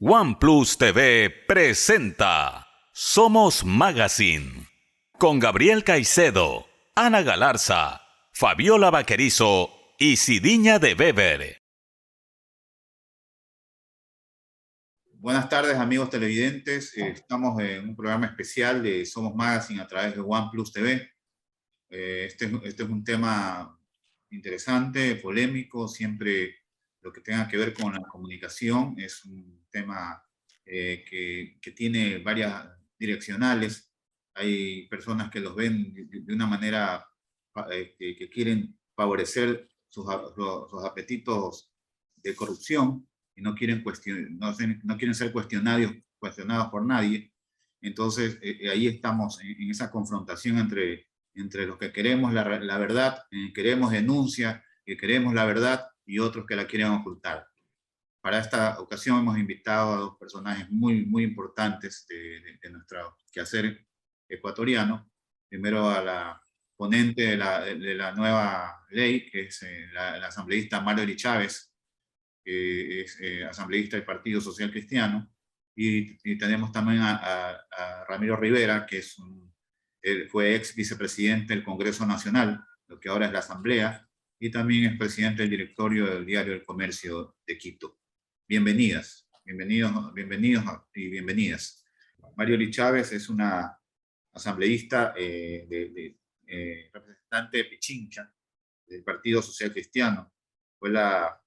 OnePlus TV presenta Somos Magazine con Gabriel Caicedo, Ana Galarza, Fabiola Vaquerizo y Sidiña de Weber. Buenas tardes, amigos televidentes. Estamos en un programa especial de Somos Magazine a través de OnePlus TV. Este es un tema interesante, polémico. Siempre lo que tenga que ver con la comunicación es un tema que tiene varias direccionales. Hay personas que los ven de una manera que quieren favorecer sus apetitos de corrupción y no quieren, no quieren ser cuestionados por nadie. Entonces, ahí estamos en esa confrontación entre los que queremos la verdad, queremos denuncia, que queremos la verdad, y otros que la quieren ocultar. Para esta ocasión hemos invitado a dos personajes muy importantes de nuestro quehacer ecuatoriano. Primero a la ponente de la nueva ley, que es la asambleísta Marjorie Chávez, que es asambleísta del Partido Social Cristiano, y tenemos también a Ramiro Rivera, que fue ex vicepresidente del Congreso Nacional, lo que ahora es la Asamblea, y también es presidente del directorio del Diario del Comercio de Quito. Bienvenidos y bienvenidas. Marjorie Chávez es una asambleísta representante de Pichincha, del Partido Social Cristiano. Fue la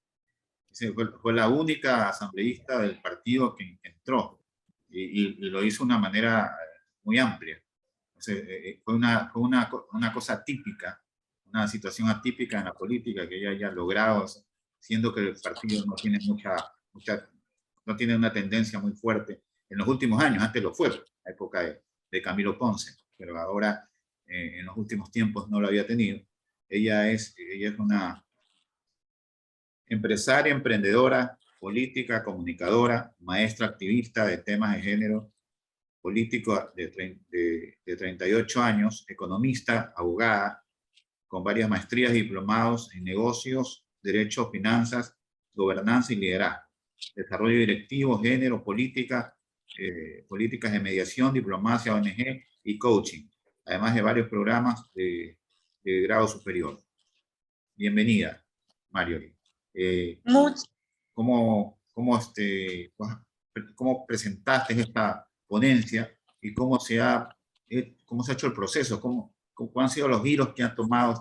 única asambleísta del partido que entró y lo hizo de una manera muy amplia. Fue una cosa típica, una situación atípica en la política que ella haya logrado, siendo que el partido no tiene no tiene una tendencia muy fuerte en los últimos años. Antes lo fue, la época de Camilo Ponce, pero ahora en los últimos tiempos no lo había tenido. Ella es una empresaria, emprendedora, política, comunicadora, maestra activista de temas de género, político de 38 años, economista, abogada, con varias maestrías y diplomados en negocios, derecho, finanzas, gobernanza y liderazgo, desarrollo directivo, género, políticas de mediación, diplomacia, ONG y coaching, además de varios programas de grado superior. Bienvenida, Marjorie. ¿Cómo presentaste esta ponencia y cómo se ha hecho el proceso? ¿Cuáles han sido los giros que han tomado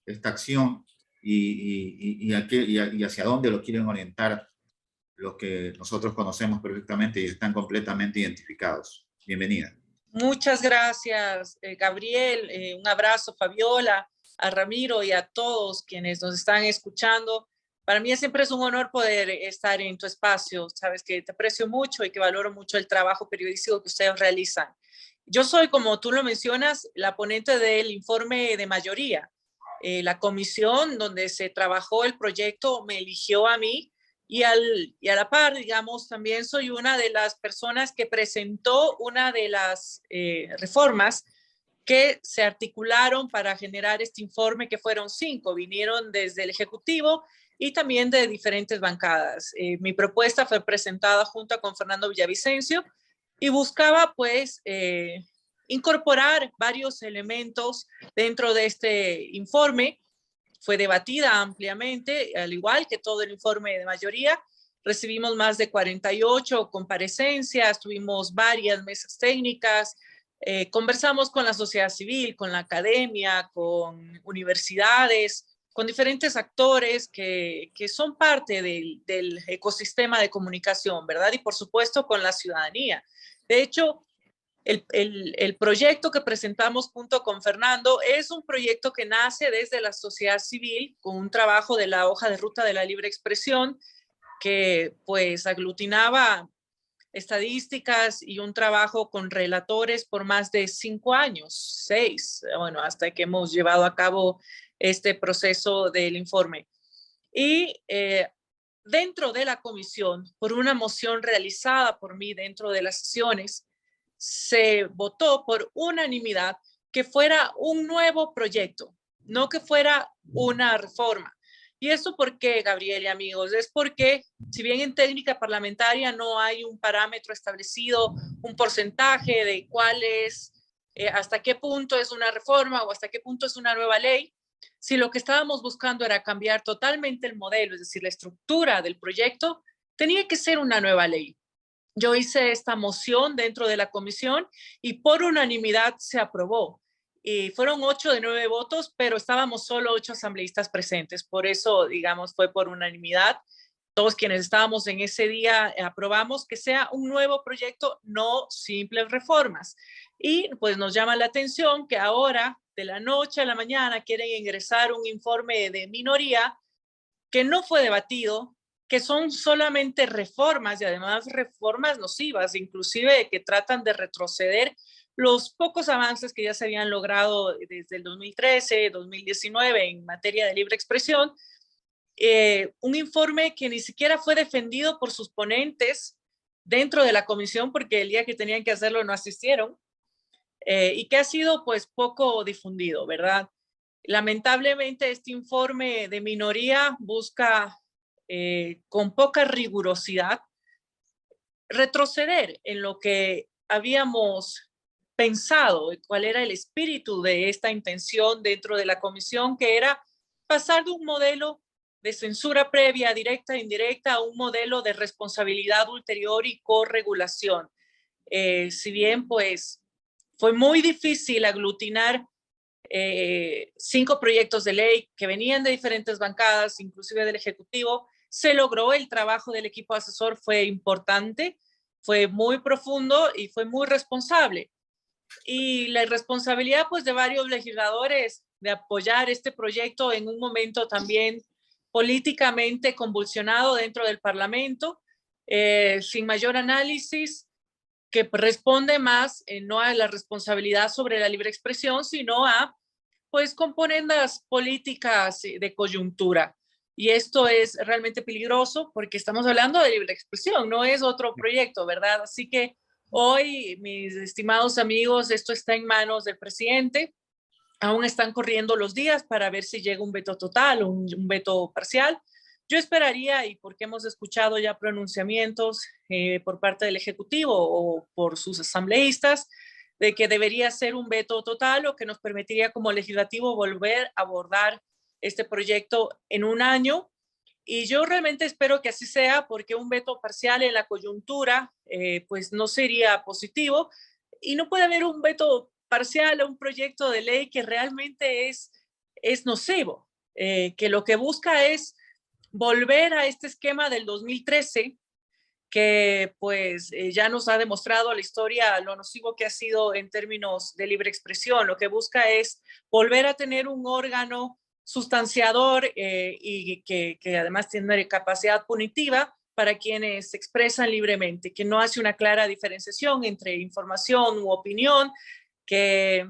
esta acción y hacia dónde lo quieren orientar los que nosotros conocemos perfectamente y están completamente identificados? Bienvenida. Muchas gracias, Gabriel. Un abrazo, Fabiola, a Ramiro y a todos quienes nos están escuchando. Para mí siempre es un honor poder estar en tu espacio. Sabes que te aprecio mucho y que valoro mucho el trabajo periodístico que ustedes realizan. Yo soy, como tú lo mencionas, la ponente del informe de mayoría. La comisión donde se trabajó el proyecto me eligió a mí y a la par, digamos, también soy una de las personas que presentó una de las reformas que se articularon para generar este informe, que fueron 5, vinieron desde el Ejecutivo y también de diferentes bancadas. Mi propuesta fue presentada junto con Fernando Villavicencio y buscaba, pues, incorporar varios elementos dentro de este informe. Fue debatida ampliamente, al igual que todo el informe de mayoría. Recibimos más de 48 comparecencias, tuvimos varias mesas técnicas, conversamos con la sociedad civil, con la academia, con universidades, con diferentes actores que son parte del ecosistema de comunicación, ¿verdad? Y por supuesto con la ciudadanía. De hecho, el proyecto que presentamos junto con Fernando es un proyecto que nace desde la sociedad civil con un trabajo de la hoja de ruta de la libre expresión que pues aglutinaba estadísticas y un trabajo con relatores por más de 5 años, 6, bueno, hasta que hemos llevado a cabo este proceso del informe. Y dentro de la comisión, por una moción realizada por mí dentro de las sesiones, se votó por unanimidad que fuera un nuevo proyecto, no que fuera una reforma. ¿Y esto por qué, Gabriel y amigos? Es porque, si bien en técnica parlamentaria no hay un parámetro establecido, un porcentaje de cuál es, hasta qué punto es una reforma o hasta qué punto es una nueva ley, si lo que estábamos buscando era cambiar totalmente el modelo, es decir, la estructura del proyecto, tenía que ser una nueva ley. Yo hice esta moción dentro de la comisión y por unanimidad se aprobó. Y fueron 8 de 9 votos, pero estábamos solo 8 asambleístas presentes. Por eso, digamos, fue por unanimidad. Todos quienes estábamos en ese día aprobamos que sea un nuevo proyecto, no simples reformas. Y pues nos llama la atención que ahora, de la noche a la mañana, quieren ingresar un informe de minoría que no fue debatido, que son solamente reformas y además reformas nocivas, inclusive que tratan de retroceder los pocos avances que ya se habían logrado desde el 2013, 2019 en materia de libre expresión. Un informe que ni siquiera fue defendido por sus ponentes dentro de la comisión porque el día que tenían que hacerlo no asistieron, y que ha sido pues poco difundido, ¿verdad? Lamentablemente este informe de minoría busca con poca rigurosidad retroceder en lo que habíamos pensado, cuál era el espíritu de esta intención dentro de la comisión, que era pasar de un modelo de censura previa, directa e indirecta, a un modelo de responsabilidad ulterior y corregulación. Si bien pues fue muy difícil aglutinar 5 proyectos de ley que venían de diferentes bancadas, inclusive del Ejecutivo, se logró. El trabajo del equipo asesor fue importante, fue muy profundo y fue muy responsable. Y la responsabilidad pues de varios legisladores de apoyar este proyecto en un momento también políticamente convulsionado dentro del Parlamento, sin mayor análisis, que responde más no a la responsabilidad sobre la libre expresión, sino a pues componendas políticas de coyuntura. Y esto es realmente peligroso porque estamos hablando de libre expresión, no es otro proyecto, ¿verdad? Así que hoy, mis estimados amigos, esto está en manos del presidente. Aún están corriendo los días para ver si llega un veto total o un veto parcial. Yo esperaría, y porque hemos escuchado ya pronunciamientos por parte del Ejecutivo o por sus asambleístas, de que debería ser un veto total o que nos permitiría como legislativo volver a abordar este proyecto en un año. Y yo realmente espero que así sea, porque un veto parcial en la coyuntura pues no sería positivo, y no puede haber un veto parcial a un proyecto de ley que realmente es nocivo, que lo que busca es volver a este esquema del 2013, que pues ya nos ha demostrado la historia lo nocivo que ha sido en términos de libre expresión. Lo que busca es volver a tener un órgano sustanciador y que además tiene capacidad punitiva para quienes se expresan libremente, que no hace una clara diferenciación entre información u opinión, que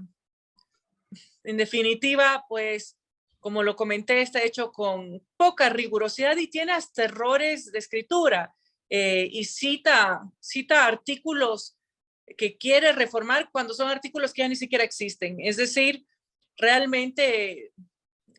en definitiva, pues, como lo comenté, está hecho con poca rigurosidad y tiene hasta errores de escritura, y cita artículos que quiere reformar cuando son artículos que ya ni siquiera existen. Es decir, realmente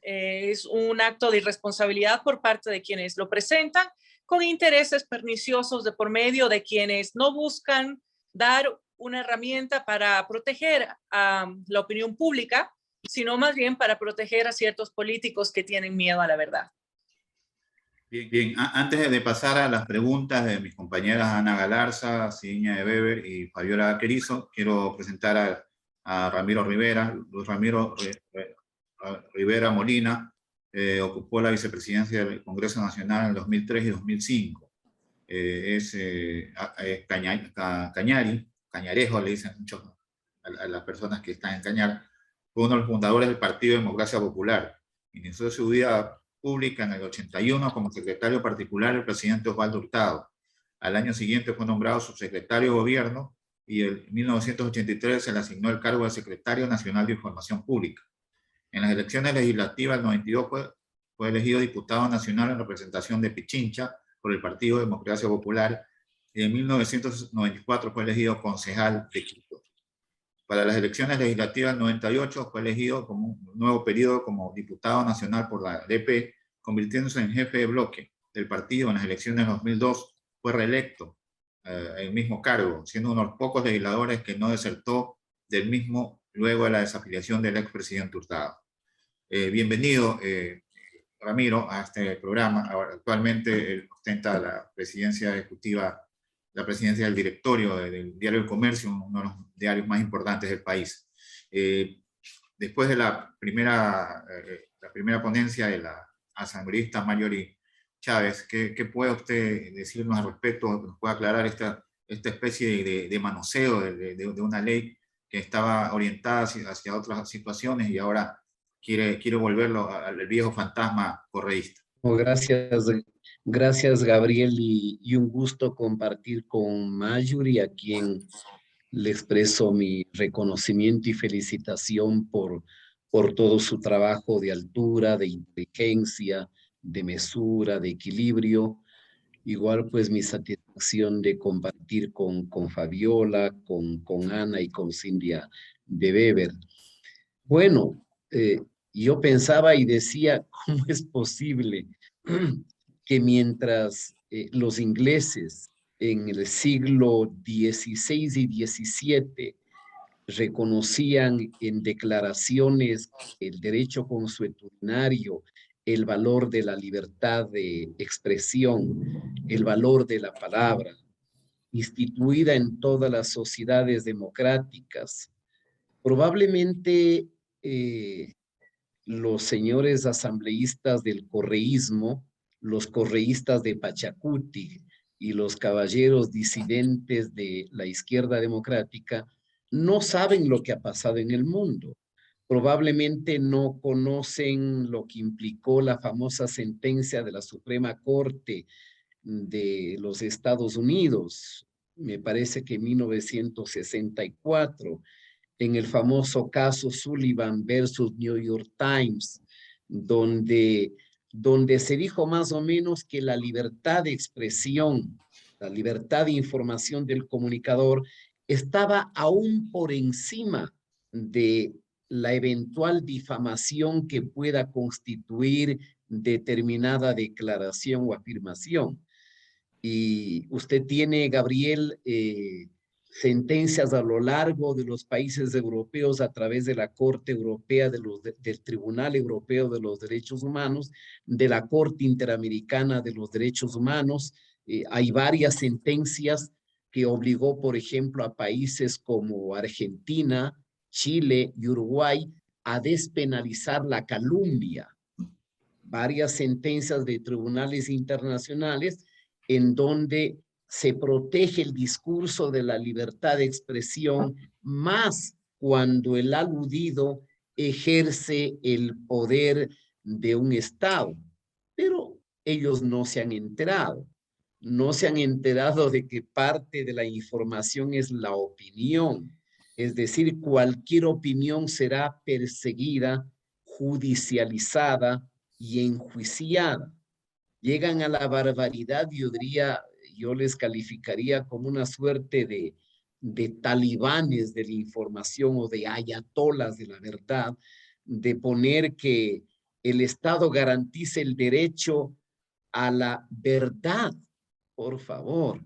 es un acto de irresponsabilidad por parte de quienes lo presentan, con intereses perniciosos de por medio, de quienes no buscan dar una herramienta para proteger a la opinión pública, sino más bien para proteger a ciertos políticos que tienen miedo a la verdad. Bien, bien. Antes de pasar a las preguntas de mis compañeras Ana Galarza, Ciña de Weber y Fabiola Vaquerizo, quiero presentar a Ramiro Rivera. Luis Ramiro Rivera Molina ocupó la vicepresidencia del Congreso Nacional en el 2003 y 2005. Es Cañarejo, le dicen muchos a las personas que están en Cañar. Fue uno de los fundadores del Partido Democracia Popular. Inició su vida pública en el 81 como secretario particular del presidente Osvaldo Hurtado. Al año siguiente fue nombrado subsecretario de Gobierno y en 1983 se le asignó el cargo de secretario nacional de Información Pública. En las elecciones legislativas del 92 fue elegido diputado nacional en representación de Pichincha por el Partido Democracia Popular y en 1994 fue elegido concejal de Quito. Para las elecciones legislativas del 98 fue elegido como un nuevo periodo como diputado nacional por la ADP convirtiéndose en jefe de bloque del partido en las elecciones de 2002, fue reelecto el mismo cargo, siendo uno de los pocos legisladores que no desertó del mismo luego de la desafiliación del expresidente Hurtado. Bienvenido, Ramiro, a este programa. Ahora, actualmente él ostenta la presidencia ejecutiva, la presidencia del directorio del Diario del Comercio, uno de los diarios más importantes del país. Después de la primera ponencia de la asambleísta Marjorie Chávez, ¿qué puede usted decirnos al respecto? ¿Nos puede aclarar esta especie de manoseo de una ley que estaba orientada hacia otras situaciones y ahora quiere volverlo al viejo fantasma correísta? Gracias Gabriel, y un gusto compartir con Marjorie, a quien le expreso mi reconocimiento y felicitación por todo su trabajo de altura, de inteligencia, de mesura, de equilibrio. Igual pues mi satisfacción de compartir con Fabiola, con Ana y con Cindia de Weber. Bueno, yo pensaba y decía, ¿cómo es posible que mientras los ingleses en el siglo XVI y XVII reconocían en declaraciones el derecho consuetudinario, el valor de la libertad de expresión, el valor de la palabra, instituida en todas las sociedades democráticas? Probablemente los señores asambleístas del correísmo, los correístas de Pachacuti y los caballeros disidentes de la izquierda democrática no saben lo que ha pasado en el mundo. Probablemente no conocen lo que implicó la famosa sentencia de la Suprema Corte de los Estados Unidos, me parece que en 1964, en el famoso caso Sullivan versus New York Times, donde se dijo más o menos que la libertad de expresión, la libertad de información del comunicador estaba aún por encima de la eventual difamación que pueda constituir determinada declaración o afirmación. Y usted tiene, Gabriel, sentencias a lo largo de los países europeos a través de la Corte Europea, del Tribunal Europeo de los Derechos Humanos, de la Corte Interamericana de los Derechos Humanos. Hay varias sentencias que obligó, por ejemplo, a países como Argentina, Chile y Uruguay a despenalizar la calumnia. Varias sentencias de tribunales internacionales en donde se protege el discurso de la libertad de expresión, más cuando el aludido ejerce el poder de un Estado. Pero ellos no se han enterado de que parte de la información es la opinión. Es decir, cualquier opinión será perseguida, judicializada y enjuiciada. Llegan a la barbaridad, yo les calificaría como una suerte de talibanes de la información o de ayatolas de la verdad, de poner que el Estado garantice el derecho a la verdad. Por favor,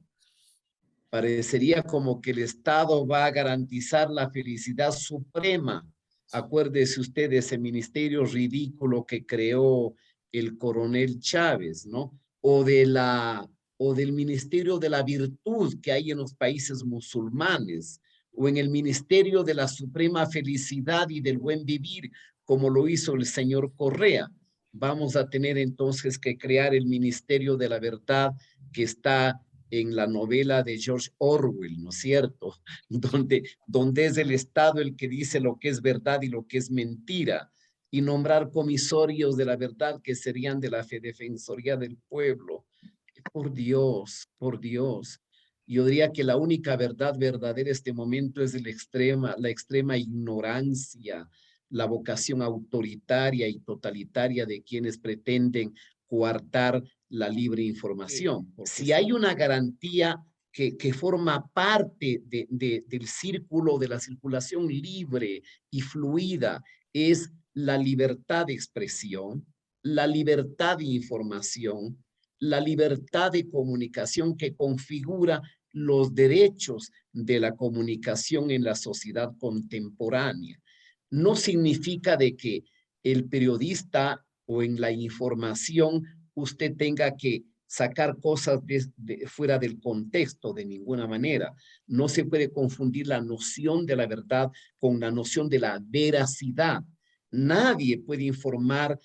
parecería como que el Estado va a garantizar la felicidad suprema. Acuérdese usted de ese ministerio ridículo que creó el coronel Chávez, ¿no? O del Ministerio de la Virtud que hay en los países musulmanes, o en el Ministerio de la Suprema Felicidad y del Buen Vivir, como lo hizo el señor Correa. Vamos a tener entonces que crear el Ministerio de la Verdad que está en la novela de George Orwell, ¿no es cierto? Donde es el Estado el que dice lo que es verdad y lo que es mentira, y nombrar comisarios de la verdad que serían de la Defensoría del Pueblo. Por Dios, por Dios. Yo diría que la única verdad verdadera en este momento es la extrema ignorancia, la vocación autoritaria y totalitaria de quienes pretenden coartar la libre información. Si hay una garantía que forma parte del círculo de la circulación libre y fluida, es la libertad de expresión, la libertad de información, la libertad de comunicación que configura los derechos de la comunicación en la sociedad contemporánea. No significa de que el periodista o en la información usted tenga que sacar cosas fuera del contexto de ninguna manera. No se puede confundir la noción de la verdad con la noción de la veracidad. Nadie puede informar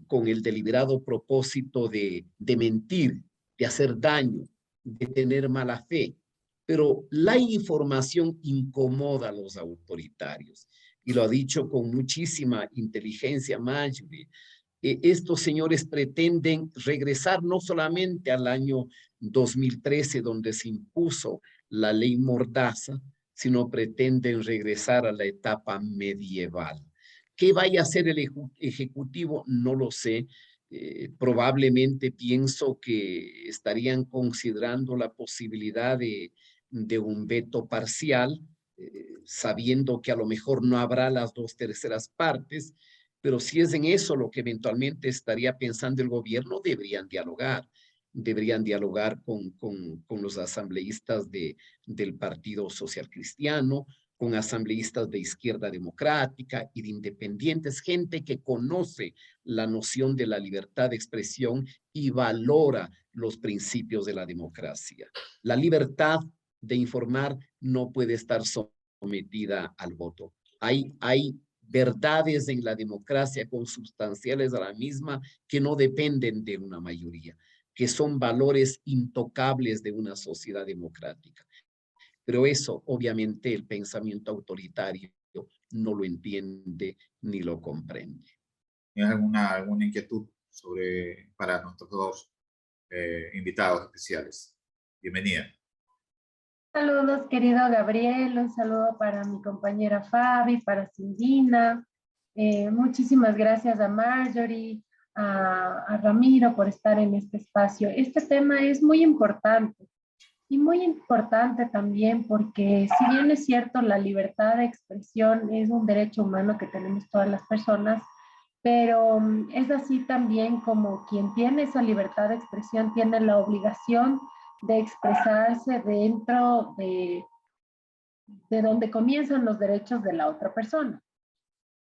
con el deliberado propósito de mentir, de hacer daño, de tener mala fe. Pero la información incomoda a los autoritarios. Y lo ha dicho con muchísima inteligencia Marjorie. Estos señores pretenden regresar no solamente al año 2013, donde se impuso la ley Mordaza, sino pretenden regresar a la etapa medieval. ¿Qué vaya a hacer el Ejecutivo? No lo sé. Probablemente pienso que estarían considerando la posibilidad de un veto parcial, sabiendo que a lo mejor no habrá las 2/3 partes, pero si es en eso lo que eventualmente estaría pensando el gobierno, deberían dialogar con los asambleístas del Partido Social Cristiano, con asambleístas de Izquierda Democrática y de independientes, gente que conoce la noción de la libertad de expresión y valora los principios de la democracia. La libertad de informar no puede estar sometida al voto. Hay verdades en la democracia consubstanciales a la misma que no dependen de una mayoría, que son valores intocables de una sociedad democrática. Pero eso, obviamente, el pensamiento autoritario no lo entiende ni lo comprende. ¿Tienes alguna inquietud para nuestros dos invitados especiales? Bienvenida. Saludos, querido Gabriel, un saludo para mi compañera Fabi, para Cindina. Muchísimas gracias a Marjorie, a Ramiro por estar en este espacio. Este tema es muy importante y muy importante también porque si bien es cierto la libertad de expresión es un derecho humano que tenemos todas las personas, pero es así también como quien tiene esa libertad de expresión tiene la obligación de expresarse dentro de donde comienzan los derechos de la otra persona.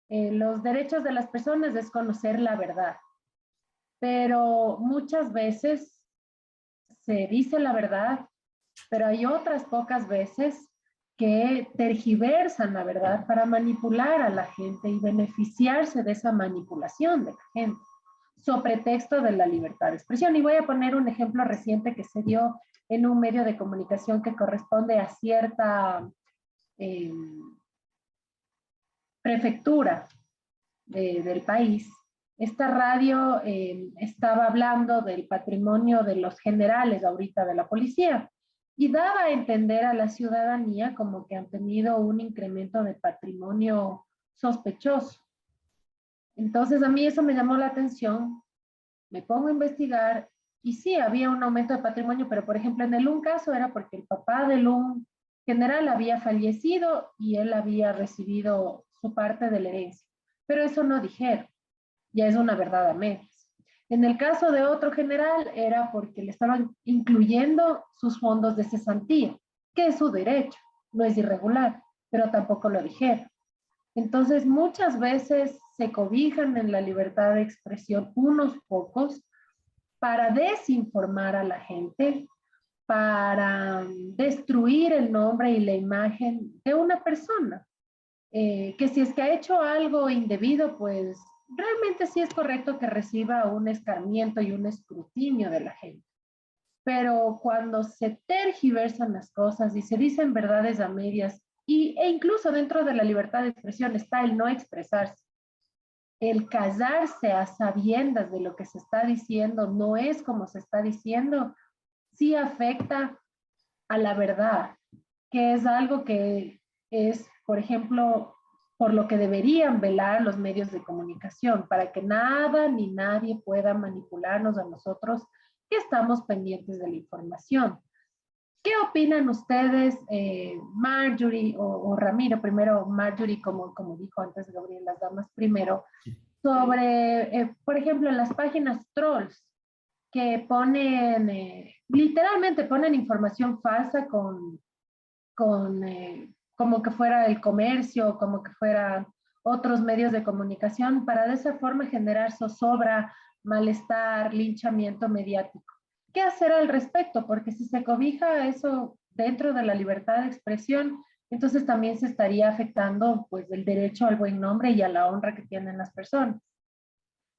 Los derechos de las personas es conocer la verdad, pero muchas veces se dice la verdad, pero hay otras pocas veces que tergiversan la verdad para manipular a la gente y beneficiarse de esa manipulación de la gente, sobre pretexto de la libertad de expresión. Y voy a poner un ejemplo reciente que se dio en un medio de comunicación que corresponde a cierta prefectura del país. Esta radio estaba hablando del patrimonio de los generales ahorita de la policía y daba a entender a la ciudadanía como que han tenido un incremento de patrimonio sospechoso. Entonces a mí eso me llamó la atención, me pongo a investigar y sí, había un aumento de patrimonio, pero por ejemplo en un caso era porque el papá de un general había fallecido y él había recibido su parte de la herencia, pero eso no dijeron, ya es una verdad a medias. En el caso de otro general era porque le estaban incluyendo sus fondos de cesantía, que es su derecho, no es irregular, pero tampoco lo dijeron. Entonces, muchas veces se cobijan en la libertad de expresión unos pocos para desinformar a la gente, para destruir el nombre y la imagen de una persona. Que si es que ha hecho algo indebido, pues realmente sí es correcto que reciba un escarmiento y un escrutinio de la gente. Pero cuando se tergiversan las cosas y se dicen verdades a medias, e incluso dentro de la libertad de expresión está el no expresarse, el callarse a sabiendas de lo que se está diciendo no es como se está diciendo, sí afecta a la verdad, que es algo que es, por ejemplo, por lo que deberían velar los medios de comunicación, para que nada ni nadie pueda manipularnos a nosotros que estamos pendientes de la información. ¿Qué opinan ustedes, Marjorie o Ramiro? Primero Marjorie, como dijo antes Gabriel, las damas primero. sobre, por ejemplo, en las páginas trolls, que ponen, literalmente ponen información falsa como que fuera el comercio, como que fueran otros medios de comunicación, para de esa forma generar zozobra, malestar, linchamiento mediático. ¿Qué hacer al respecto? Porque si se cobija eso dentro de la libertad de expresión, entonces también se estaría afectando pues el derecho al buen nombre y a la honra que tienen las personas.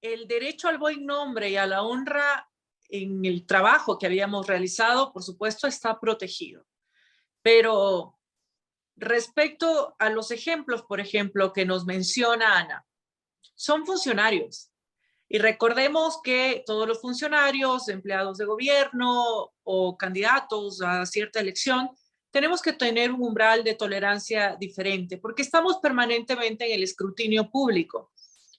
El derecho al buen nombre y a la honra en el trabajo que habíamos realizado, por supuesto, está protegido. Pero respecto a los ejemplos, por ejemplo, que nos menciona Ana, son funcionarios. Y recordemos que todos los funcionarios, empleados de gobierno o candidatos a cierta elección, tenemos que tener un umbral de tolerancia diferente, porque estamos permanentemente en el escrutinio público.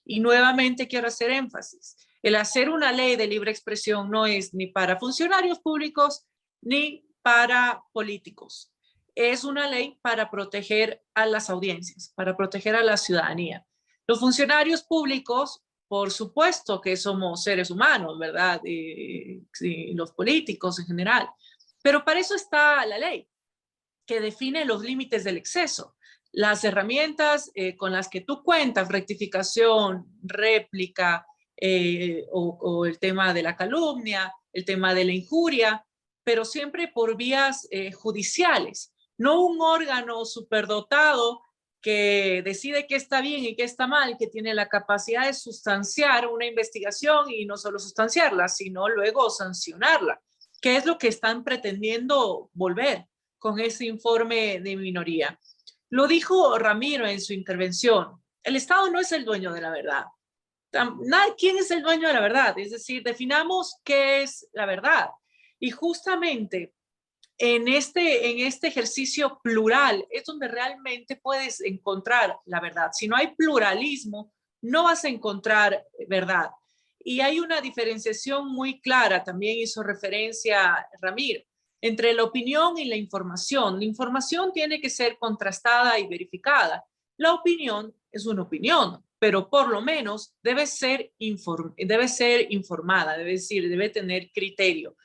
Y nuevamente quiero hacer énfasis, el hacer una ley de libre expresión no es ni para funcionarios públicos ni para políticos. Es una ley para proteger a las audiencias, para proteger a la ciudadanía. Los funcionarios públicos, por supuesto que somos seres humanos, ¿verdad? Los políticos en general. Pero para eso está la ley, que define los límites del exceso. Las herramientas con las que tú cuentas, rectificación, réplica, o el tema de la calumnia, el tema de la injuria, pero siempre por vías judiciales, no un órgano superdotado que decide qué está bien y qué está mal, que tiene la capacidad de sustanciar una investigación y no solo sustanciarla, sino luego sancionarla, que es lo que están pretendiendo volver con ese informe de minoría. Lo dijo Ramiro en su intervención, el Estado no es el dueño de la verdad. ¿Quién es el dueño de la verdad? Es decir, definamos qué es la verdad. Y justamente en este ejercicio plural es donde realmente puedes encontrar la verdad. Si no hay pluralismo, no vas a encontrar verdad. Y hay una diferenciación muy clara, también hizo referencia Ramiro, entre la opinión y la información. La información tiene que ser contrastada y verificada. La opinión es una opinión, pero por lo menos debe ser informada, debe tener criterio.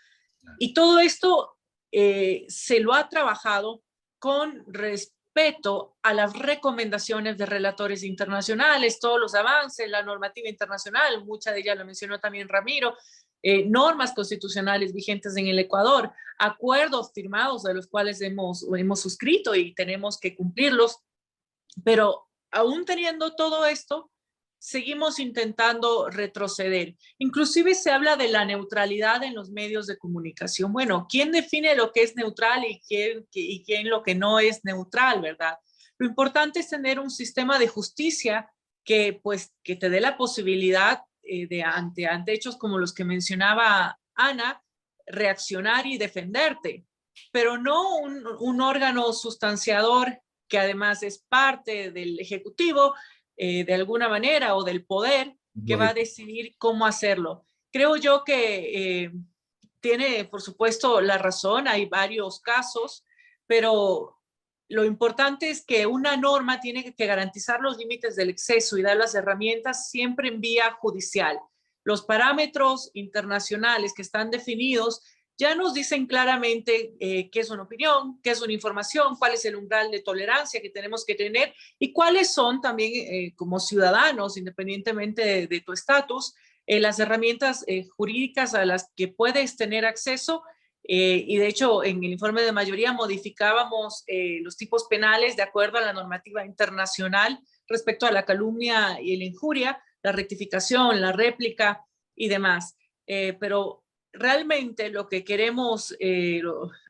Y todo esto se lo ha trabajado con respeto a las recomendaciones de relatores internacionales, todos los avances, la normativa internacional, mucha de ella lo mencionó también Ramiro, normas constitucionales vigentes en el Ecuador, acuerdos firmados de los cuales hemos suscrito y tenemos que cumplirlos, pero aún teniendo todo esto, seguimos intentando retroceder. Inclusive se habla de la neutralidad en los medios de comunicación. Bueno, ¿quién define lo que es neutral y quién lo que no es neutral, verdad? Lo importante es tener un sistema de justicia que te dé la posibilidad de ante hechos como los que mencionaba Ana, reaccionar y defenderte, pero no un órgano sustanciador que además es parte del Ejecutivo, de alguna manera, o del poder, que va a decidir cómo hacerlo. Creo yo que tiene, por supuesto, la razón, hay varios casos, pero lo importante es que una norma tiene que garantizar los límites del exceso y dar las herramientas siempre en vía judicial. Los parámetros internacionales que están definidos ya nos dicen claramente qué es una opinión, qué es una información, cuál es el umbral de tolerancia que tenemos que tener y cuáles son también como ciudadanos, independientemente de tu estatus, las herramientas jurídicas a las que puedes tener acceso. Y de hecho, en el informe de mayoría modificábamos los tipos penales de acuerdo a la normativa internacional respecto a la calumnia y la injuria, la rectificación, la réplica y demás. Pero realmente lo que queremos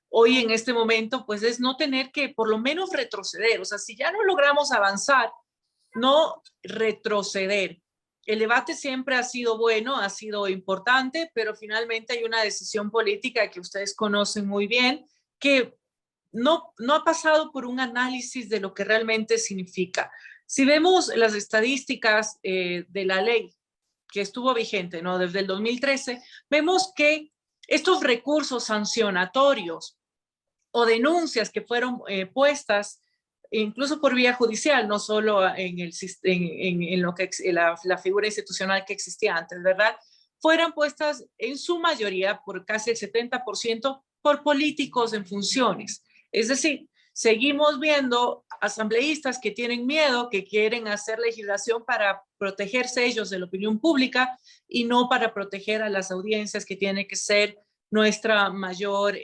hoy en este momento, pues es no tener que por lo menos retroceder. O sea, si ya no logramos avanzar, no retroceder. El debate siempre ha sido bueno, ha sido importante, pero finalmente hay una decisión política que ustedes conocen muy bien, que no ha pasado por un análisis de lo que realmente significa. Si vemos las estadísticas de la ley que estuvo vigente, ¿no? Desde el 2013, vemos que estos recursos sancionatorios o denuncias que fueron puestas incluso por vía judicial, no solo en lo que la figura institucional que existía antes, ¿verdad? Fueran puestas en su mayoría, por casi el 70%, por políticos en funciones. Es decir, seguimos viendo asambleístas que tienen miedo, que quieren hacer legislación para protegerse ellos de la opinión pública y no para proteger a las audiencias, que tiene que ser nuestro mayor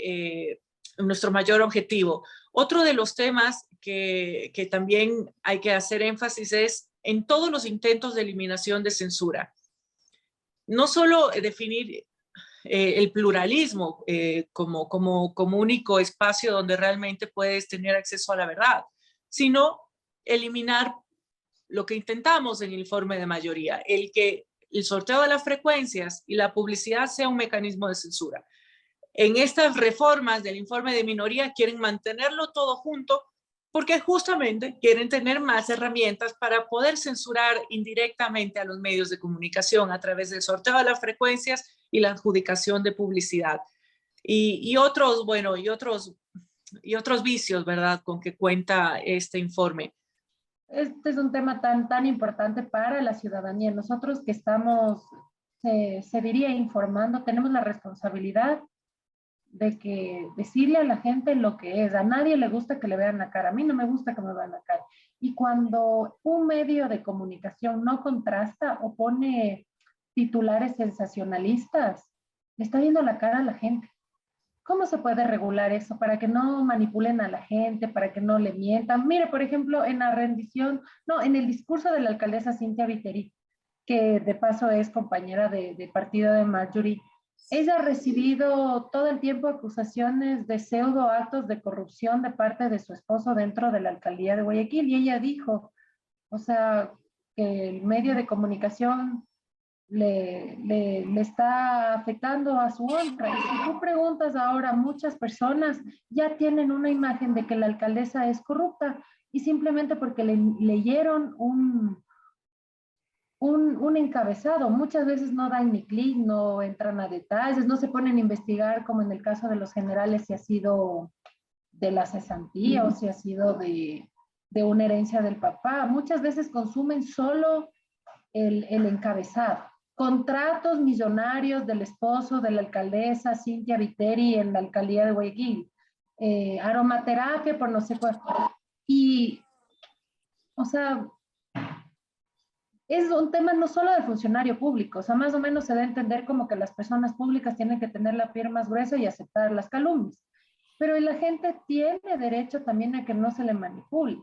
objetivo. Otro de los temas que también hay que hacer énfasis es en todos los intentos de eliminación de censura. No solo definir el pluralismo como único espacio donde realmente puedes tener acceso a la verdad, sino eliminar lo que intentamos en el informe de mayoría, que el sorteo de las frecuencias y la publicidad sea un mecanismo de censura. En estas reformas del informe de minoría quieren mantenerlo todo junto porque justamente quieren tener más herramientas para poder censurar indirectamente a los medios de comunicación a través del sorteo de las frecuencias y la adjudicación de publicidad. Y otros vicios, ¿verdad?, con que cuenta este informe. Este es un tema tan importante para la ciudadanía. Nosotros que estamos, se diría, informando, tenemos la responsabilidad de que decirle a la gente lo que es. A nadie le gusta que le vean la cara. A mí no me gusta que me vean la cara. Y cuando un medio de comunicación no contrasta o pone titulares sensacionalistas, le está viendo la cara a la gente. ¿Cómo se puede regular eso para que no manipulen a la gente, para que no le mientan? Mire, por ejemplo, en el discurso de la alcaldesa Cynthia Viteri, que de paso es compañera de partido de Marjorie, ella ha recibido todo el tiempo acusaciones de pseudo actos de corrupción de parte de su esposo dentro de la alcaldía de Guayaquil, y ella dijo, o sea, que el medio de comunicación le está afectando a su honra. Y si tú preguntas ahora, muchas personas ya tienen una imagen de que la alcaldesa es corrupta, y simplemente porque leyeron un encabezado, muchas veces no dan ni clic, no entran a detalles, no se ponen a investigar, como en el caso de los generales, si ha sido de la cesantía o si ha sido de una herencia del papá. Muchas veces consumen solo el encabezado. Contratos millonarios del esposo de la alcaldesa Cynthia Viteri en la alcaldía de Guayaquil, aromaterapia por no sé cuál. Y, o sea, es un tema no solo del funcionario público, o sea, más o menos se da a entender como que las personas públicas tienen que tener la piel más gruesa y aceptar las calumnias, pero la gente tiene derecho también a que no se le manipule.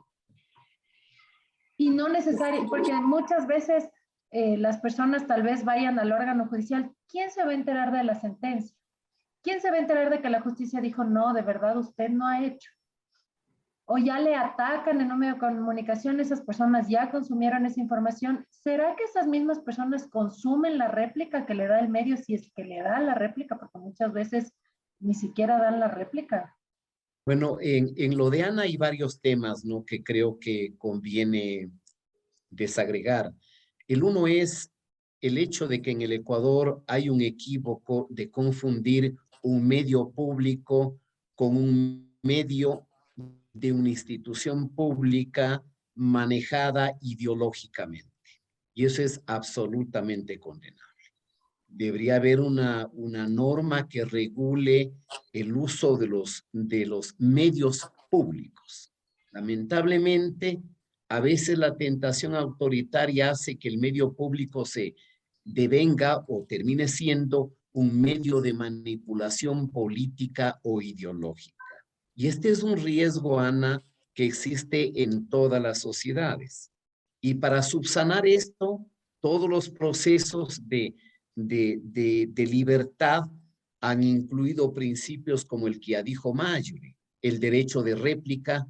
Y no necesario, porque muchas veces las personas tal vez vayan al órgano judicial. ¿Quién se va a enterar de la sentencia? ¿Quién se va a enterar de que la justicia dijo, no, de verdad usted no ha hecho? O ya le atacan en un medio de comunicación, esas personas ya consumieron esa información. ¿Será que esas mismas personas consumen la réplica que le da el medio, si es que le da la réplica? Porque muchas veces ni siquiera dan la réplica. Bueno, en lo de Ana hay varios temas, ¿no?, que creo que conviene desagregar. El uno es el hecho de que en el Ecuador hay un equívoco de confundir un medio público con un medio de una institución pública manejada ideológicamente. Y eso es absolutamente condenable. Debería haber una norma que regule el uso de los medios públicos. Lamentablemente, a veces la tentación autoritaria hace que el medio público se devenga o termine siendo un medio de manipulación política o ideológica. Y este es un riesgo, Ana, que existe en todas las sociedades. Y para subsanar esto, todos los procesos de libertad han incluido principios como el que ya dijo Marjorie, el derecho de réplica,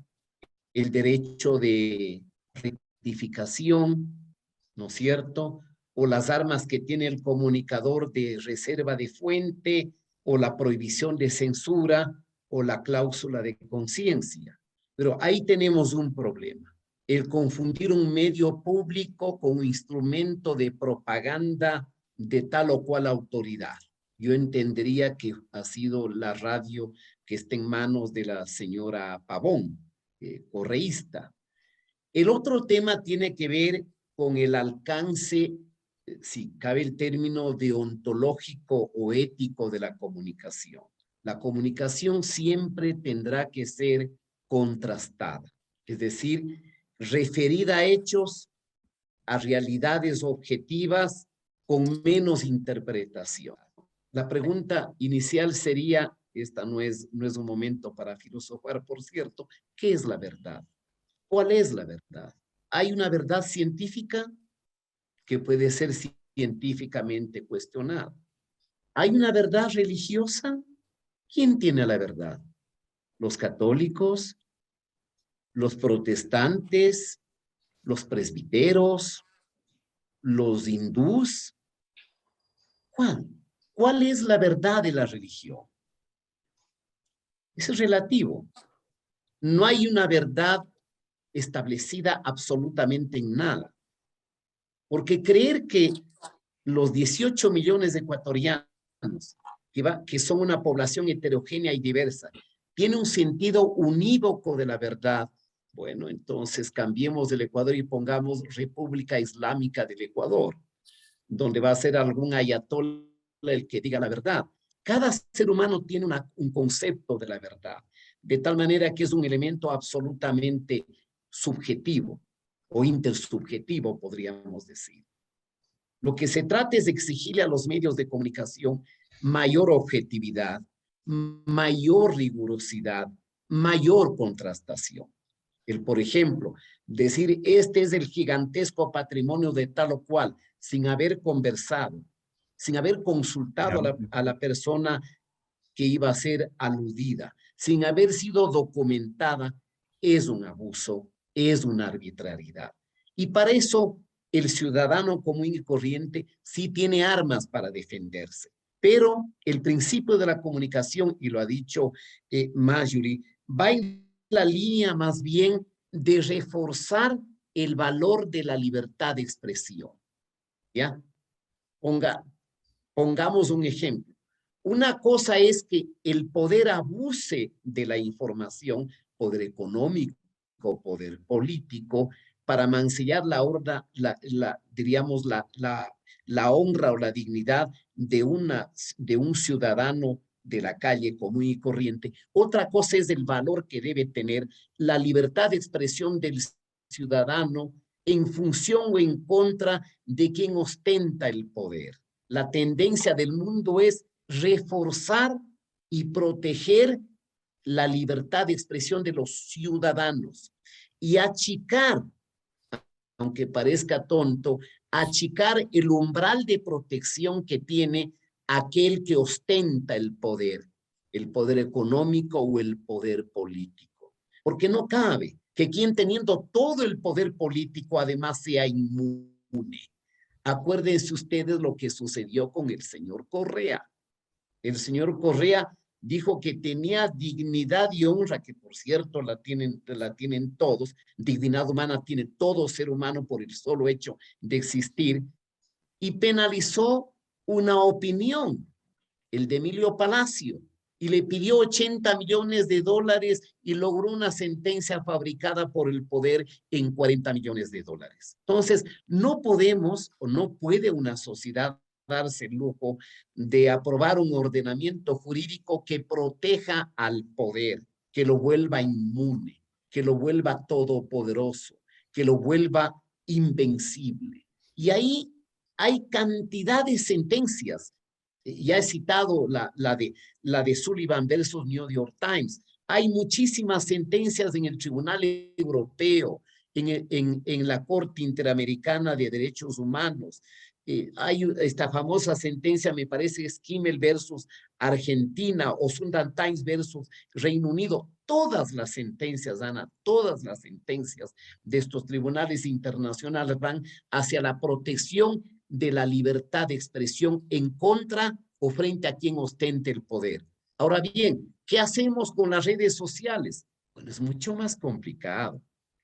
el derecho de rectificación, ¿no es cierto?, o las armas que tiene el comunicador de reserva de fuente, o la prohibición de censura, o la cláusula de conciencia. Pero ahí tenemos un problema, el confundir un medio público con un instrumento de propaganda de tal o cual autoridad. Yo entendería que ha sido la radio que está en manos de la señora Pavón, correísta. El otro tema tiene que ver con el alcance, si cabe el término deontológico o ético de la comunicación. La comunicación siempre tendrá que ser contrastada, es decir, referida a hechos, a realidades objetivas con menos interpretación. La pregunta inicial sería, esta no es un momento para filosofar, por cierto, ¿qué es la verdad? ¿Cuál es la verdad? ¿Hay una verdad científica que puede ser científicamente cuestionada? ¿Hay una verdad religiosa? ¿Quién tiene la verdad? ¿Los católicos? ¿Los protestantes? ¿Los presbiteros? ¿Los hindús? ¿Cuál? ¿Cuál es la verdad de la religión? Eso es relativo. No hay una verdad establecida absolutamente en nada. Porque creer que los 18 millones de ecuatorianos, que son una población heterogénea y diversa, tiene un sentido unívoco de la verdad, bueno, entonces cambiemos el Ecuador y pongamos República Islámica del Ecuador, donde va a ser algún ayatollah el que diga la verdad. Cada ser humano tiene un concepto de la verdad, de tal manera que es un elemento absolutamente subjetivo o intersubjetivo, podríamos decir. Lo que se trata es de exigirle a los medios de comunicación mayor objetividad, mayor rigurosidad, mayor contrastación. Por ejemplo, decir este es el gigantesco patrimonio de tal o cual, sin haber conversado, sin haber consultado a la persona que iba a ser aludida, sin haber sido documentada, es un abuso, es una arbitrariedad. Y para eso el ciudadano común y corriente sí tiene armas para defenderse. Pero el principio de la comunicación, y lo ha dicho Marjorie, va en la línea más bien de reforzar el valor de la libertad de expresión. ¿Ya? Pongamos un ejemplo. Una cosa es que el poder abuse de la información, poder económico, poder político, para mancillar diríamos, la honra o la dignidad de un ciudadano de la calle común y corriente. Otra cosa es el valor que debe tener la libertad de expresión del ciudadano en función o en contra de quien ostenta el poder. La tendencia del mundo es reforzar y proteger la libertad de expresión de los ciudadanos y achicar, aunque parezca tonto, achicar el umbral de protección que tiene aquel que ostenta el poder económico o el poder político. Porque no cabe que quien teniendo todo el poder político además sea inmune. Acuérdense ustedes lo que sucedió con el señor Correa. El señor Correa dijo que tenía dignidad y honra, que por cierto la tienen todos. Dignidad humana tiene todo ser humano por el solo hecho de existir. Y penalizó una opinión, el de Emilio Palacio, y le pidió 80 millones de dólares y logró una sentencia fabricada por el poder en 40 millones de dólares. Entonces, no podemos o no puede una sociedad darse el lujo de aprobar un ordenamiento jurídico que proteja al poder, que lo vuelva inmune, que lo vuelva todopoderoso, que lo vuelva invencible. Y ahí hay cantidad de sentencias. Ya he citado la de Sullivan versus New York Times. Hay muchísimas sentencias en el Tribunal Europeo, en la Corte Interamericana de Derechos Humanos. Hay esta famosa sentencia, me parece, Skimmel versus Argentina o Sunday Times versus Reino Unido. Todas las sentencias, Ana, todas las sentencias de estos tribunales internacionales van hacia la protección de la libertad de expresión en contra o frente a quien ostente el poder. Ahora bien, ¿qué hacemos con las redes sociales? Bueno, es mucho más complicado,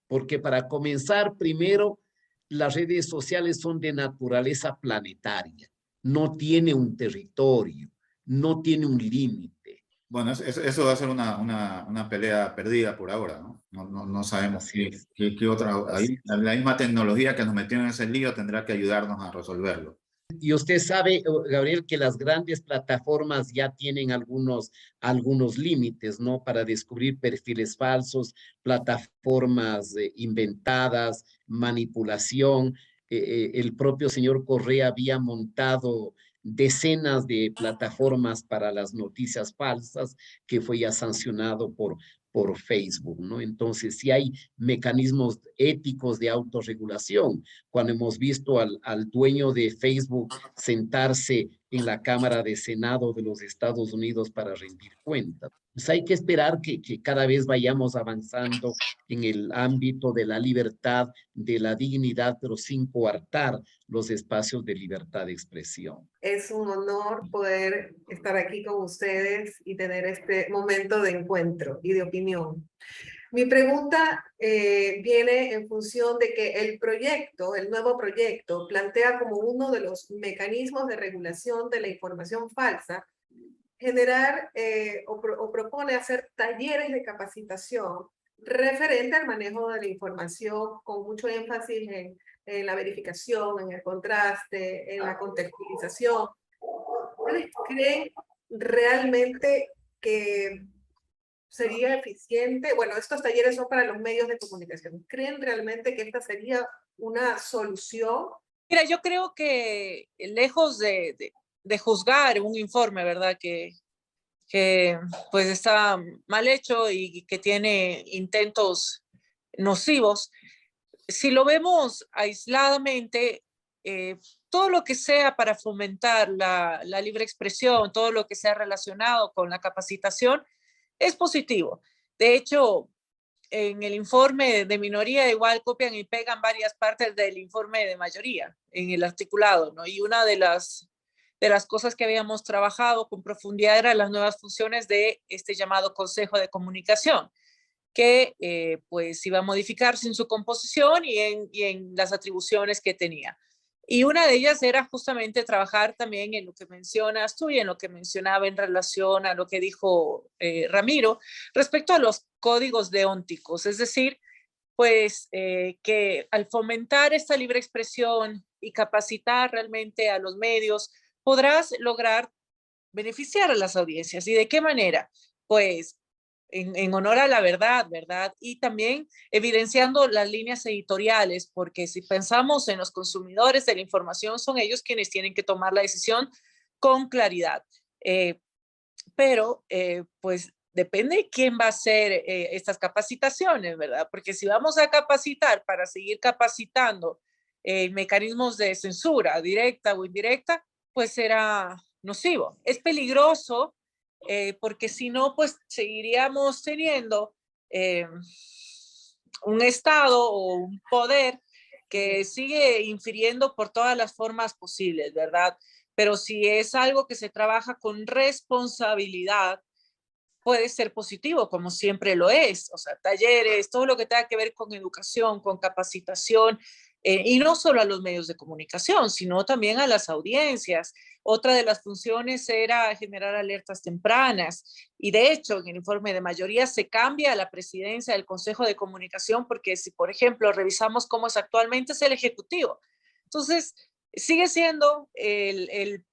porque para comenzar, primero, las redes sociales son de naturaleza planetaria, no tiene un territorio, no tiene un límite. Bueno, eso va a ser una pelea perdida por ahora, ¿no? No sabemos Así es. qué otra... Así Ahí, es. la misma tecnología que nos metió en ese lío tendrá que ayudarnos a resolverlo. Y usted sabe, Gabriel, que las grandes plataformas ya tienen algunos límites, ¿no? Para descubrir perfiles falsos, plataformas inventadas, manipulación. El propio señor Correa había montado decenas de plataformas para las noticias falsas que fue ya sancionado por Facebook, ¿no? Entonces, sí hay mecanismos éticos de autorregulación. Cuando hemos visto al dueño de Facebook sentarse en la Cámara de Senado de los Estados Unidos para rendir cuentas. Pues hay que esperar que cada vez vayamos avanzando en el ámbito de la libertad, de la dignidad, pero sin coartar los espacios de libertad de expresión. Es un honor poder estar aquí con ustedes y tener este momento de encuentro y de opinión. Mi pregunta viene en función de que el nuevo proyecto, plantea como uno de los mecanismos de regulación de la información falsa, generar o propone hacer talleres de capacitación referente al manejo de la información con mucho énfasis en la verificación, en el contraste, en la contextualización. ¿Ustedes creen realmente que sería eficiente? Bueno, estos talleres son para los medios de comunicación. ¿Creen realmente que esta sería una solución? Mira, yo creo que lejos de juzgar un informe, ¿verdad? Que pues está mal hecho y que tiene intentos nocivos, si lo vemos aisladamente, todo lo que sea para fomentar la libre expresión, todo lo que sea relacionado con la capacitación, es positivo. De hecho, en el informe de minoría igual copian y pegan varias partes del informe de mayoría en el articulado, ¿no? Y una de las cosas que habíamos trabajado con profundidad eran las nuevas funciones de este llamado Consejo de Comunicación, que pues iba a modificarse en su composición y en las atribuciones que tenía. Y una de ellas era justamente trabajar también en lo que mencionas tú y en lo que mencionaba en relación a lo que dijo Ramiro respecto a los códigos deónticos, es decir, pues que al fomentar esta libre expresión y capacitar realmente a los medios, podrás lograr beneficiar a las audiencias. ¿Y de qué manera? Pues en honor a la verdad, ¿verdad? Y también evidenciando las líneas editoriales, porque si pensamos en los consumidores de la información, son ellos quienes tienen que tomar la decisión con claridad. Pero, pues, depende de quién va a hacer estas capacitaciones, ¿verdad? Porque si vamos a capacitar para seguir capacitando mecanismos de censura directa o indirecta, pues será nocivo. Es peligroso porque si no, pues seguiríamos teniendo eh, un Estado o un poder que sigue infiriendo por todas las formas posibles, ¿verdad? Pero si es algo que se trabaja con responsabilidad, puede ser positivo, como siempre lo es. O sea, talleres, todo lo que tenga que ver con educación, con capacitación, y no solo a los medios de comunicación, sino también a las audiencias. Otra de las funciones era generar alertas tempranas. Y de hecho, en el informe de mayoría se cambia a la presidencia del Consejo de Comunicación, porque si, por ejemplo, revisamos cómo es actualmente, es el Ejecutivo. Entonces, sigue siendo quien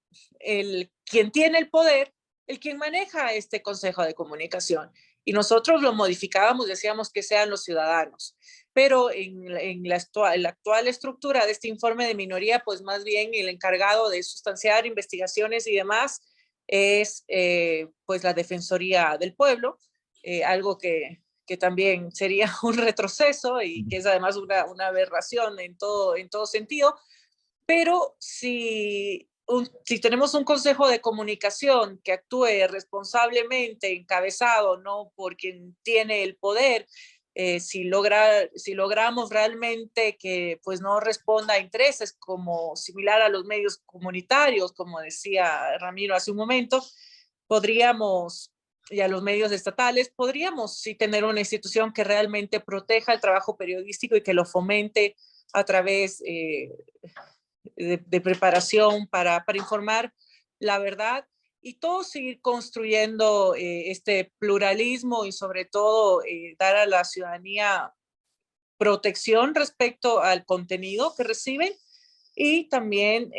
tiene el poder, el quien maneja este Consejo de Comunicación. Y nosotros lo modificábamos, decíamos que sean los ciudadanos. Pero en la actual estructura de este informe de minoría, pues más bien el encargado de sustanciar investigaciones y demás es pues la Defensoría del Pueblo, algo que también sería un retroceso y que es además una aberración en todo sentido. Pero si tenemos un consejo de comunicación que actúe responsablemente, encabezado no por quien tiene el poder, si logramos realmente que pues no responda a intereses como similar a los medios comunitarios, como decía Ramiro hace un momento, podríamos, y a los medios estatales, podríamos sí tener una institución que realmente proteja el trabajo periodístico y que lo fomente a través de preparación para informar la verdad y todos seguir construyendo este pluralismo y sobre todo dar a la ciudadanía protección respecto al contenido que reciben y también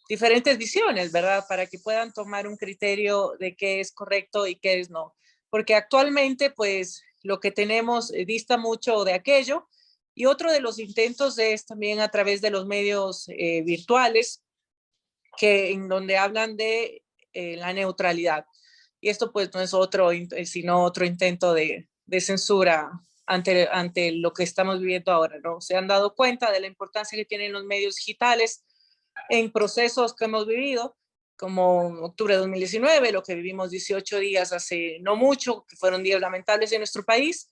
diferentes visiones, ¿verdad? Para que puedan tomar un criterio de qué es correcto y qué es no. Porque actualmente, pues, lo que tenemos dista mucho de aquello. Y otro de los intentos es también a través de los medios virtuales, que en donde hablan de la neutralidad. Y esto, pues, no es otro, sino otro intento de censura ante lo que estamos viviendo ahora, ¿no? Se han dado cuenta de la importancia que tienen los medios digitales en procesos que hemos vivido, como octubre de 2019, lo que vivimos 18 días hace no mucho, que fueron días lamentables en nuestro país,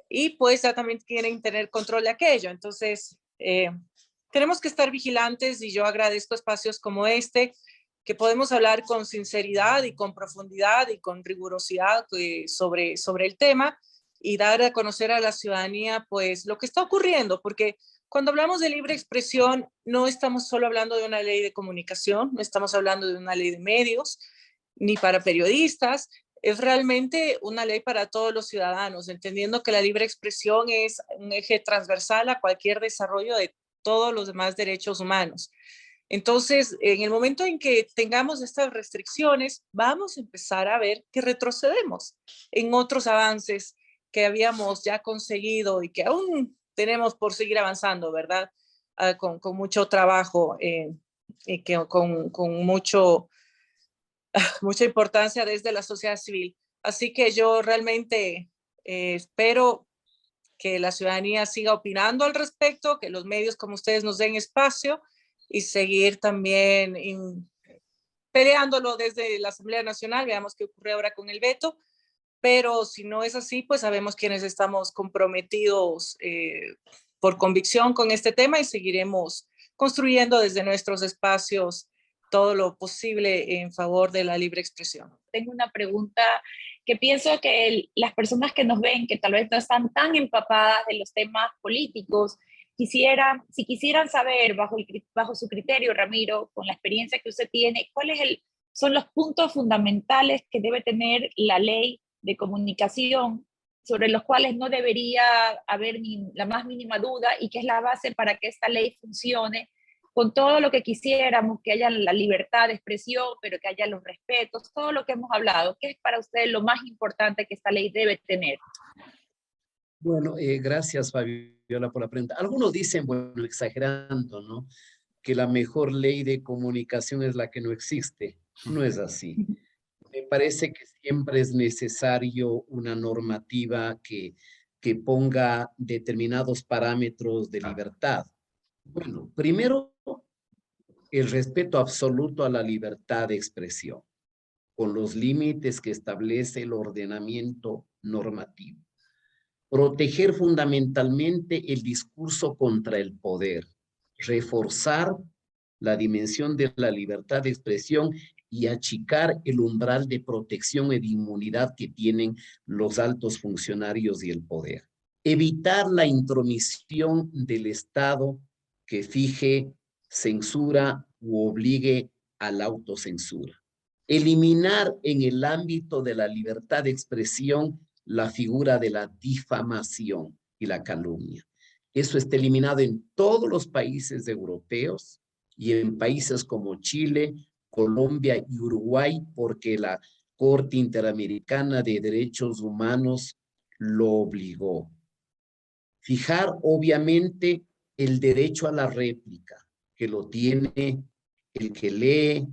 y pues ya también quieren tener control de aquello. Entonces, tenemos que estar vigilantes y yo agradezco espacios como este, que podemos hablar con sinceridad y con profundidad y con rigurosidad sobre el tema y dar a conocer a la ciudadanía pues lo que está ocurriendo, porque cuando hablamos de libre expresión, no estamos solo hablando de una ley de comunicación, no estamos hablando de una ley de medios, ni para periodistas, es realmente una ley para todos los ciudadanos, entendiendo que la libre expresión es un eje transversal a cualquier desarrollo de todos los demás derechos humanos. Entonces, en el momento en que tengamos estas restricciones, vamos a empezar a ver que retrocedemos en otros avances que habíamos ya conseguido y que aún tenemos por seguir avanzando, ¿verdad? Con mucho trabajo y con mucha importancia desde la sociedad civil. Así que yo realmente espero que la ciudadanía siga opinando al respecto, que los medios como ustedes nos den espacio y seguir también peleándolo desde la Asamblea Nacional. Veamos qué ocurre ahora con el veto. Pero si no es así, pues sabemos quienes estamos comprometidos por convicción con este tema y seguiremos construyendo desde nuestros espacios todo lo posible en favor de la libre expresión. Tengo una pregunta que pienso que las personas que nos ven, que tal vez no están tan empapadas de los temas políticos, si quisieran saber bajo su criterio, Ramiro, con la experiencia que usted tiene, cuáles son los puntos fundamentales que debe tener la ley de comunicación, sobre los cuales no debería haber ni la más mínima duda y que es la base para que esta ley funcione con todo lo que quisiéramos, que haya la libertad de expresión, pero que haya los respetos, todo lo que hemos hablado. ¿Qué es para usted lo más importante que esta ley debe tener? Bueno, gracias, Fabiola, por la pregunta. Algunos dicen, bueno, exagerando, ¿no? Que la mejor ley de comunicación es la que no existe. No es así. Me parece que siempre es necesario una normativa que ponga determinados parámetros de libertad. Bueno, primero, el respeto absoluto a la libertad de expresión, con los límites que establece el ordenamiento normativo. Proteger fundamentalmente el discurso contra el poder, reforzar la dimensión de la libertad de expresión y achicar el umbral de protección y de inmunidad que tienen los altos funcionarios y el poder. Evitar la intromisión del Estado que fije censura u obligue a la autocensura. Eliminar en el ámbito de la libertad de expresión la figura de la difamación y la calumnia. Eso está eliminado en todos los países europeos y en países como Chile, Colombia y Uruguay, porque la Corte Interamericana de Derechos Humanos lo obligó. Fijar, obviamente, el derecho a la réplica, que lo tiene el que lee,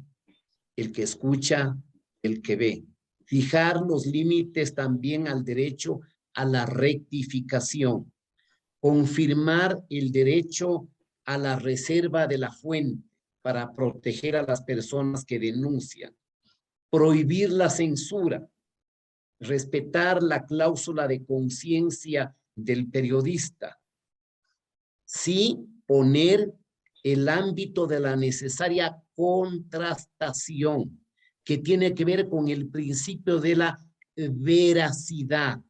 el que escucha, el que ve. Fijar los límites también al derecho a la rectificación. Confirmar el derecho a la reserva de la fuente para proteger a las personas que denuncian. Prohibir la censura. Respetar la cláusula de conciencia del periodista. Sí, poner el ámbito de la necesaria contrastación, que tiene que ver con el principio de la veracidad.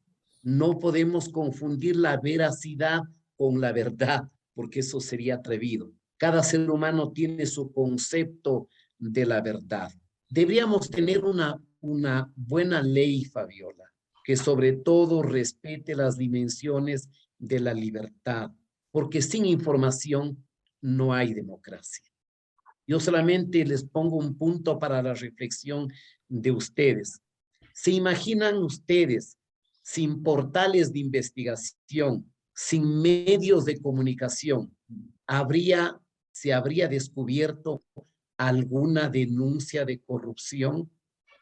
No podemos confundir la veracidad con la verdad, porque eso sería atrevido. Cada ser humano tiene su concepto de la verdad. Deberíamos tener una buena ley, Fabiola, que sobre todo respete las dimensiones de la libertad, porque sin información no hay democracia. Yo solamente les pongo un punto para la reflexión de ustedes. ¿Se imaginan ustedes sin portales de investigación, sin medios de comunicación, se habría descubierto alguna denuncia de corrupción?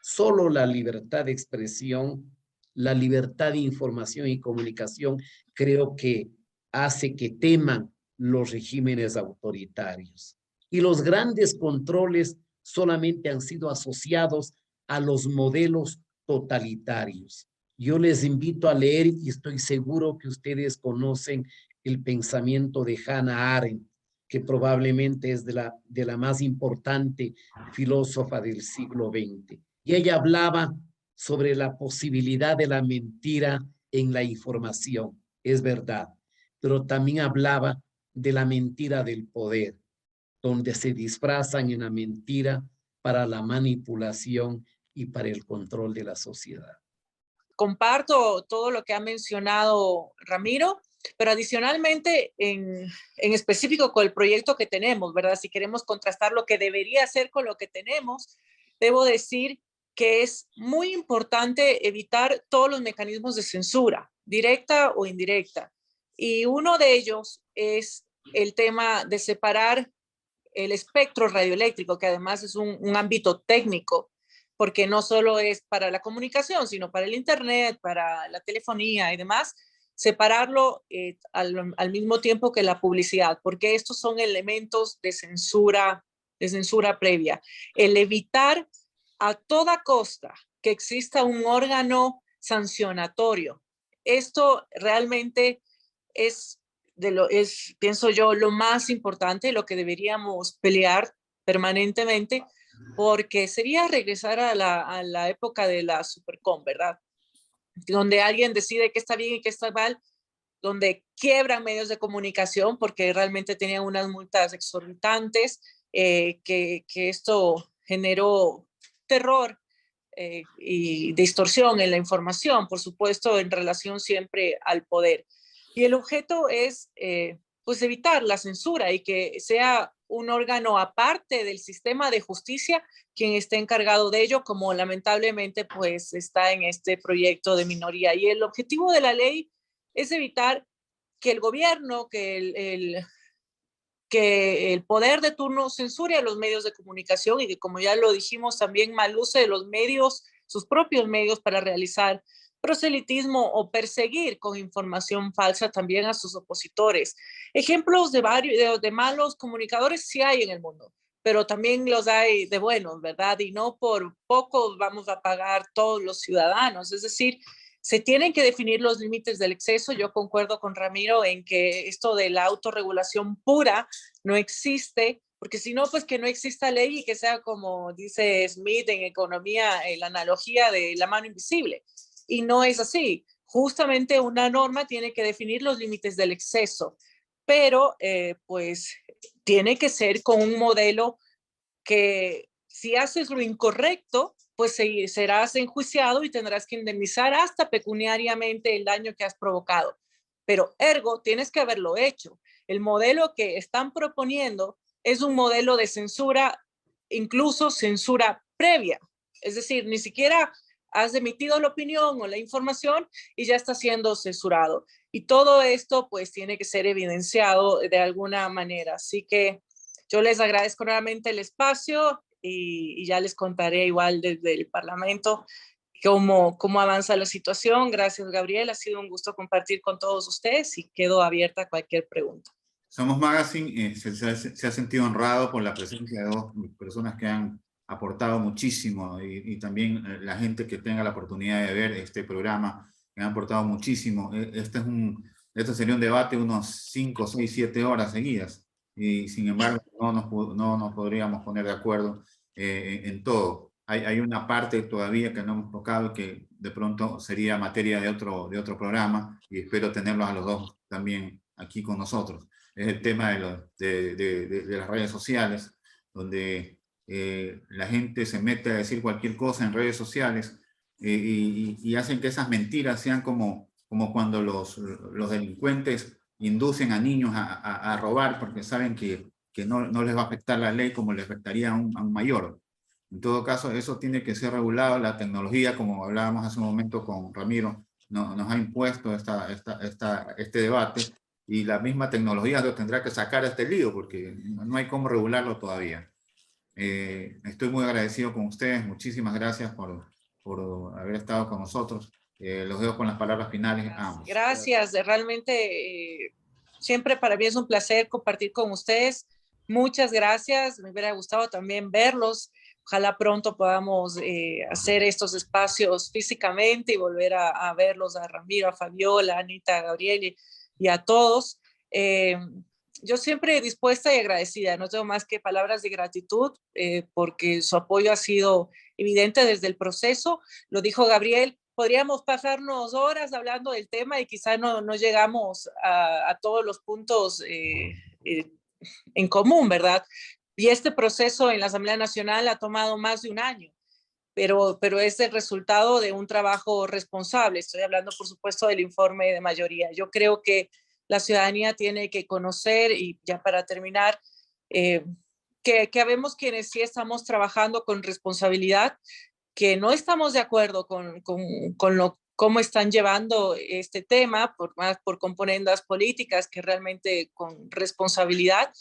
Solo la libertad de expresión, la libertad de información y comunicación creo que hace que teman los regímenes autoritarios. Y los grandes controles solamente han sido asociados a los modelos totalitarios. Yo les invito a leer, y estoy seguro que ustedes conocen el pensamiento de Hannah Arendt, que probablemente es de la más importante filósofa del siglo XX. Y ella hablaba sobre la posibilidad de la mentira en la información, es verdad, pero también hablaba de la mentira del poder, donde se disfrazan en la mentira para la manipulación y para el control de la sociedad. Comparto todo lo que ha mencionado Ramiro, pero adicionalmente en específico con el proyecto que tenemos, ¿verdad? Si queremos contrastar lo que debería hacer con lo que tenemos, debo decir que es muy importante evitar todos los mecanismos de censura, directa o indirecta. Y uno de ellos es el tema de separar el espectro radioeléctrico, que además es un ámbito técnico, porque no solo es para la comunicación, sino para el internet, para la telefonía y demás, separarlo al mismo tiempo que la publicidad, porque estos son elementos de censura previa. El evitar a toda costa que exista un órgano sancionatorio. Esto realmente es pienso yo, lo más importante, lo que deberíamos pelear permanentemente, porque sería regresar a la época de la Supercom, ¿verdad? Donde alguien decide qué está bien y qué está mal, donde quiebran medios de comunicación porque realmente tenían unas multas exorbitantes, que esto generó terror y distorsión en la información, por supuesto, en relación siempre al poder. Y el objeto es pues evitar la censura y que sea un órgano aparte del sistema de justicia quien esté encargado de ello, como lamentablemente pues está en este proyecto de minoría. Y el objetivo de la ley es evitar que el gobierno, que el poder de turno censure a los medios de comunicación y que, como ya lo dijimos, también mal use de los medios, sus propios medios, para realizar proselitismo o perseguir con información falsa también a sus opositores. Ejemplos de malos comunicadores sí hay en el mundo, pero también los hay de buenos, ¿verdad? Y no por poco vamos a pagar todos los ciudadanos. Es decir, se tienen que definir los límites del exceso. Yo concuerdo con Ramiro en que esto de la autorregulación pura no existe, porque si no, pues que no exista ley y que sea, como dice Smith en economía, la analogía de la mano invisible. Y no es así. Justamente una norma tiene que definir los límites del exceso, pero pues tiene que ser con un modelo que si haces lo incorrecto, pues serás enjuiciado y tendrás que indemnizar hasta pecuniariamente el daño que has provocado. Pero ergo, tienes que haberlo hecho. El modelo que están proponiendo es un modelo de censura, incluso censura previa. Es decir, ni siquiera has emitido la opinión o la información y ya está siendo censurado. Y todo esto pues tiene que ser evidenciado de alguna manera. Así que yo les agradezco nuevamente el espacio y ya les contaré igual desde el Parlamento cómo avanza la situación. Gracias, Gabriel. Ha sido un gusto compartir con todos ustedes y quedo abierta a cualquier pregunta. Somos Magazine se ha sentido honrado por la presencia de dos personas que han aportado muchísimo y también la gente que tenga la oportunidad de ver este programa, que han aportado muchísimo. Este sería un debate unos 5, 6, 7 horas seguidas y sin embargo no nos podríamos poner de acuerdo en todo. Hay una parte todavía que no hemos tocado y que de pronto sería materia de otro programa y espero tenerlos a los dos también aquí con nosotros. Es el tema de las redes sociales, donde la gente se mete a decir cualquier cosa en redes sociales y hacen que esas mentiras sean como cuando los delincuentes inducen a niños a robar porque saben que no les va a afectar la ley como le afectaría a un mayor. En todo caso, eso tiene que ser regulado. La tecnología, como hablábamos hace un momento con Ramiro, nos ha impuesto este debate, y la misma tecnología lo tendrá que sacar a este lío porque no hay cómo regularlo todavía. Estoy muy agradecido con ustedes. Muchísimas gracias por haber estado con nosotros. Los dejo con las palabras finales a ambos. Gracias, realmente siempre para mí es un placer compartir con ustedes. Muchas gracias, me hubiera gustado también verlos. Ojalá pronto podamos hacer estos espacios físicamente y volver a verlos, a Ramiro, a Fabiola, a Anita, a Gabriel y a todos. Yo siempre dispuesta y agradecida, no tengo más que palabras de gratitud porque su apoyo ha sido evidente desde el proceso. Lo dijo Gabriel, podríamos pasarnos horas hablando del tema y quizá no llegamos a todos los puntos en común, ¿verdad? Y este proceso en la Asamblea Nacional ha tomado más de un año, pero es el resultado de un trabajo responsable. Estoy hablando, por supuesto, del informe de mayoría. Yo creo que la ciudadanía tiene que conocer, y ya para terminar, que habemos quienes sí estamos trabajando con responsabilidad, que no estamos de acuerdo con cómo están llevando este tema, por componendas políticas que realmente con responsabilidad.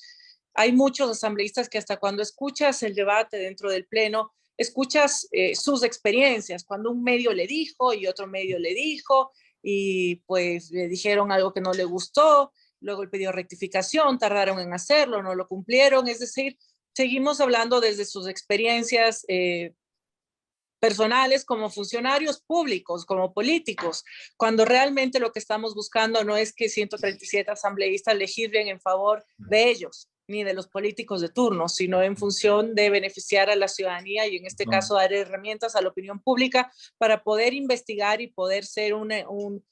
Hay muchos asambleístas que hasta cuando escuchas el debate dentro del pleno, escuchas sus experiencias, cuando un medio le dijo y otro medio le dijo, y pues le dijeron algo que no le gustó, luego él pidió rectificación, tardaron en hacerlo, no lo cumplieron, es decir, seguimos hablando desde sus experiencias personales, como funcionarios públicos, como políticos, cuando realmente lo que estamos buscando no es que 137 asambleístas legislen en favor de ellos, ni de los políticos de turno, sino en función de beneficiar a la ciudadanía y en este caso dar herramientas a la opinión pública para poder investigar y poder ser un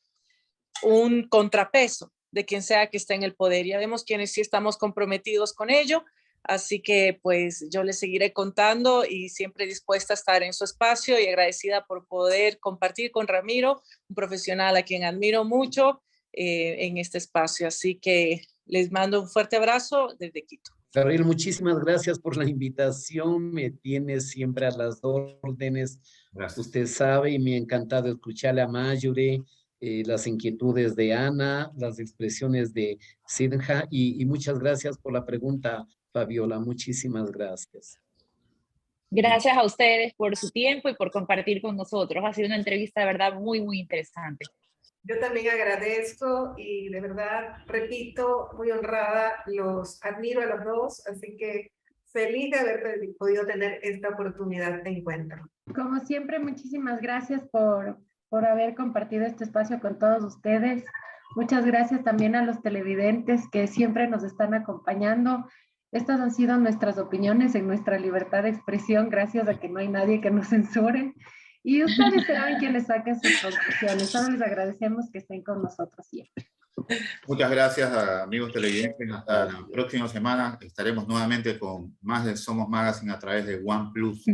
contrapeso de quien sea que esté en el poder. Ya vemos quienes sí estamos comprometidos con ello. Así que pues yo les seguiré contando y siempre dispuesta a estar en su espacio y agradecida por poder compartir con Ramiro, un profesional a quien admiro mucho en este espacio. Así que les mando un fuerte abrazo desde Quito. Gabriel, muchísimas gracias por la invitación. Me tiene siempre a las órdenes. Gracias. Usted sabe, y me ha encantado escucharle a Mayure, las inquietudes de Ana, las expresiones de Sidja, y muchas gracias por la pregunta, Fabiola. Muchísimas gracias. Gracias a ustedes por su tiempo y por compartir con nosotros. Ha sido una entrevista de verdad muy, muy interesante. Yo también agradezco y de verdad, repito, muy honrada, los admiro a los dos, así que feliz de haber podido tener esta oportunidad de encuentro. Como siempre, muchísimas gracias por haber compartido este espacio con todos ustedes. Muchas gracias también a los televidentes que siempre nos están acompañando. Estas han sido nuestras opiniones en nuestra libertad de expresión, gracias a que no hay nadie que nos censure. Y ustedes serán quienes saquen sus conclusiones. Solo les agradecemos que estén con nosotros siempre. Muchas gracias, amigos televidentes. Hasta la próxima semana estaremos nuevamente con más de Somos Magazine a través de OnePlus.